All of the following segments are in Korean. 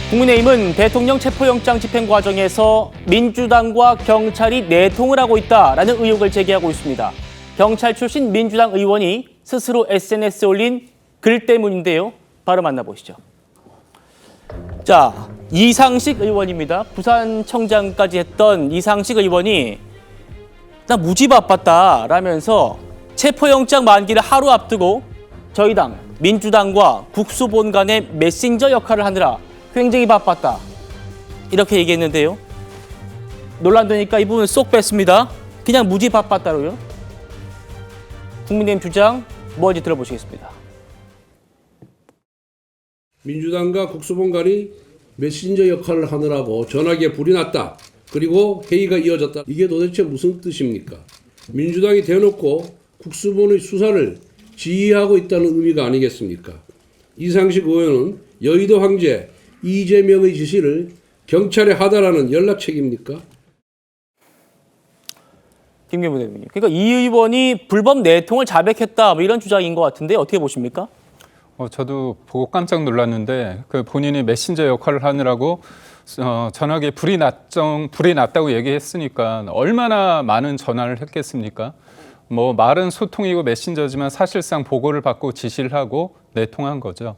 국민의힘은 대통령 체포영장 집행 과정에서 민주당과 경찰이 내통을 하고 있다라는 의혹을 제기하고 있습니다. 경찰 출신 민주당 의원이 스스로 SNS에 올린 글 때문인데요. 바로 만나보시죠. 자, 이상식 의원입니다. 부산청장까지 했던 이상식 의원이 나 무지 바빴다라면서 체포영장 만기를 하루 앞두고 저희 당 민주당과 국수본 간의 메신저 역할을 하느라 굉장히 바빴다. 이렇게 얘기했는데요. 논란되니까 이 부분 쏙 뺐습니다. 그냥 무지 바빴다로요. 국민의힘 주장 뭔지 들어보시겠습니다. 민주당과 국수본 간이 메신저 역할을 하느라고 전화기에 불이 났다. 그리고 회의가 이어졌다. 이게 도대체 무슨 뜻입니까? 민주당이 대놓고 국수본의 수사를 지휘하고 있다는 의미가 아니겠습니까? 이상식 의원은 여의도 황제 이재명의 지시를 경찰에 하다라는 연락책입니까? 김경무 대변인. 그러니까 이 의원이 불법 내통을 자백했다 뭐 이런 주장인 것 같은데 어떻게 보십니까? 저도 보고 깜짝 놀랐는데 그 본인이 메신저 역할을 하느라고 전화기에 불이 났다고 얘기했으니까 얼마나 많은 전화를 했겠습니까? 뭐 말은 소통이고 메신저지만 사실상 보고를 받고 지시를 하고 내통한 거죠.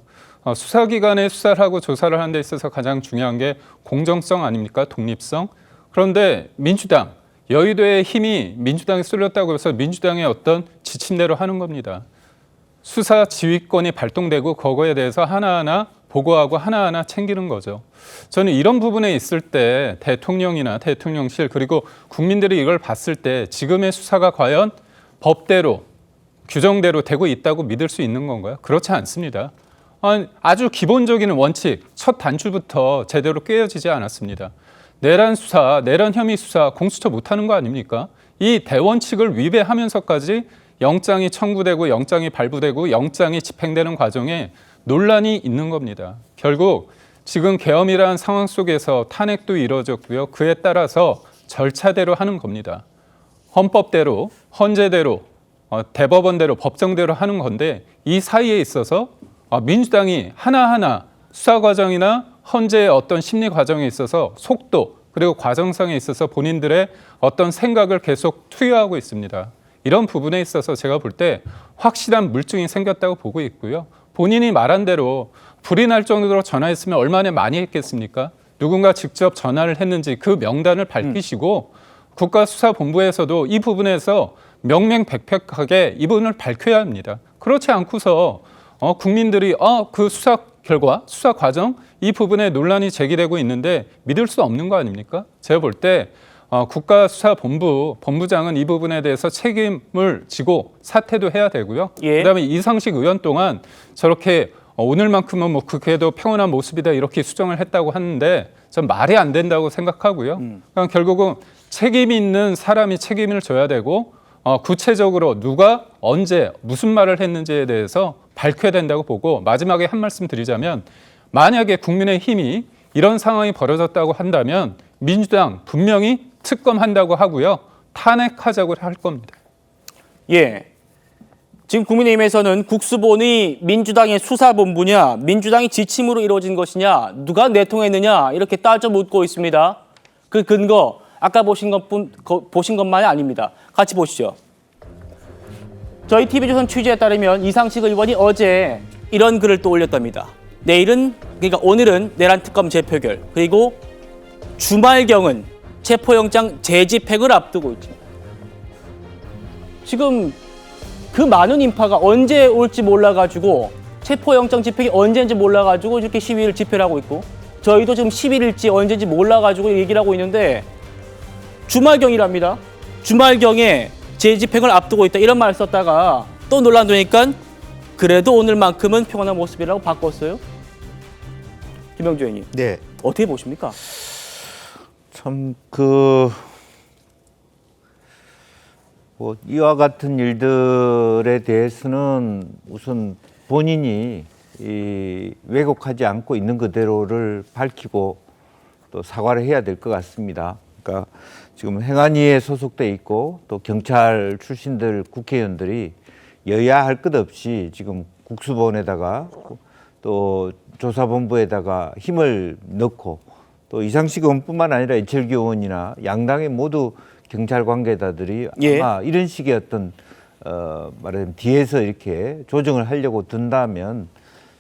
수사기관에 수사를 하고 조사를 하는 데 있어서 가장 중요한 게 공정성 아닙니까? 독립성. 그런데 민주당, 여의도의 힘이 민주당에 쏠렸다고 해서 민주당의 어떤 지침대로 하는 겁니다. 수사 지휘권이 발동되고 그거에 대해서 하나하나 보고하고 하나하나 챙기는 거죠. 저는 이런 부분에 있을 때 대통령이나 대통령실 그리고 국민들이 이걸 봤을 때 지금의 수사가 과연 법대로 규정대로 되고 있다고 믿을 수 있는 건가요? 그렇지 않습니다. 아주 기본적인 원칙, 첫 단추부터 제대로 깨어지지 않았습니다. 내란 수사, 내란 혐의 수사 공수처 못하는 거 아닙니까? 이 대원칙을 위배하면서까지 영장이 청구되고 영장이 발부되고 영장이 집행되는 과정에 논란이 있는 겁니다. 결국 지금 계엄이라는 상황 속에서 탄핵도 이루어졌고요. 그에 따라서 절차대로 하는 겁니다. 헌법대로, 헌재대로, 대법원대로, 법정대로 하는 건데 이 사이에 있어서 민주당이 하나하나 수사 과정이나 헌재의 어떤 심리 과정에 있어서 속도 그리고 과정상에 있어서 본인들의 어떤 생각을 계속 투여하고 있습니다. 이런 부분에 있어서 제가 볼 때 확실한 물증이 생겼다고 보고 있고요. 본인이 말한 대로 불이 날 정도로 전화했으면 얼마나 많이 했겠습니까? 누군가 직접 전화를 했는지 그 명단을 밝히시고 국가수사본부에서도 이 부분에서 명명백백하게 이 부분을 밝혀야 합니다. 그렇지 않고서 국민들이 그 수사 결과, 수사 과정 이 부분에 논란이 제기되고 있는데 믿을 수 없는 거 아닙니까? 제가 볼 때 본부장은 이 부분에 대해서 책임을 지고 사퇴도 해야 되고요. 예. 그다음에 이상식 의원 동안 저렇게 오늘만큼은 뭐 그래도 평온한 모습이다 이렇게 수정을 했다고 하는데 전 말이 안 된다고 생각하고요. 그러니까 결국은 책임 있는 사람이 책임을 져야 되고 구체적으로 누가 언제 무슨 말을 했는지에 대해서 밝혀야 된다고 보고 마지막에 한 말씀 드리자면 만약에 국민의힘이 이런 상황이 벌어졌다고 한다면 민주당 분명히 특검한다고 하고요. 탄핵하자고 할 겁니다. 예. 지금 국민의힘에서는 국수본이 민주당의 수사본부냐, 민주당의 지침으로 이루어진 것이냐, 누가 내통했느냐 이렇게 따져 묻고 있습니다. 그 근거 아까 보신 것만이 아닙니다. 같이 보시죠. 저희 TV조선 취재에 따르면 이상식 의원이 어제 이런 글을 또 올렸답니다. 그러니까 오늘은 내란 특검 재표결, 그리고 주말경은 체포영장 재집행을 앞두고 있습니다. 지금 그 많은 인파가 언제 올지 몰라가지고 체포영장 집행이 언제인지 몰라가지고 이렇게 시위를 집회를 하고 있고 저희도 지금 10일일지 언제인지 몰라가지고 얘기를 하고 있는데 주말경이랍니다. 주말경에 재집행을 앞두고 있다 이런 말을 썼다가 또 논란되니까 그래도 오늘만큼은 평온한 모습이라고 바꿨어요. 김영주 의원님. 네. 어떻게 보십니까? 참 이와 같은 일들에 대해서는 우선 본인이 왜곡하지 않고 있는 그대로를 밝히고 또 사과를 해야 될 것 같습니다. 그러니까 지금 행안위에 소속돼 있고 또 경찰 출신들 국회의원들이 여야 할 것 없이 지금 국수본에다가 또 조사본부에다가 힘을 넣고 또 이상식 의원뿐만 아니라 이철규 의원이나 양당의 모두 경찰 관계자들이 예. 아마 이런 식의 어떤 말하자면 뒤에서 이렇게 조정을 하려고 든다면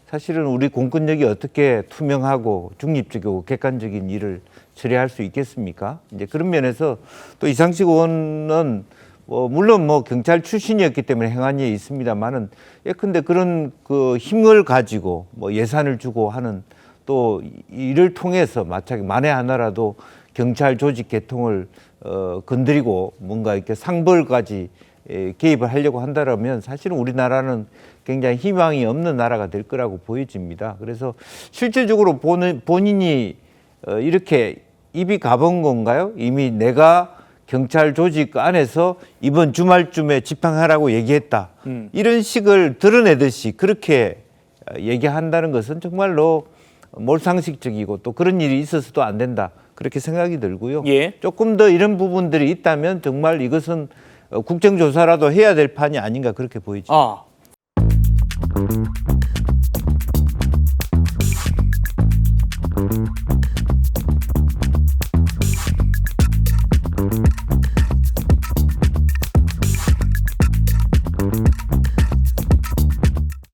사실은 우리 공권력이 어떻게 투명하고 중립적이고 객관적인 일을 처리할 수 있겠습니까? 이제 그런 면에서 또 이상식 의원은 물론 경찰 출신이었기 때문에 행한 일이 있습니다만은 예컨대 그런 그 힘을 가지고 예산을 주고 하는 또 이를 통해서 만에 하나라도 경찰 조직 개통을 건드리고 뭔가 이렇게 상벌까지 개입을 하려고 한다면 사실은 우리나라는 굉장히 희망이 없는 나라가 될 거라고 보여집니다. 그래서 실질적으로 본인이 이렇게 입이 가본 건가요? 이미 내가 경찰 조직 안에서 이번 주말쯤에 집행하라고 얘기했다. 이런 식을 드러내듯이 그렇게 얘기한다는 것은 정말로 몰상식적이고 또 그런 일이 있어서도 안 된다. 그렇게 생각이 들고요. 예. 조금 더 이런 부분들이 있다면 정말 이것은 국정조사라도 해야 될 판이 아닌가 그렇게 보이죠. 아.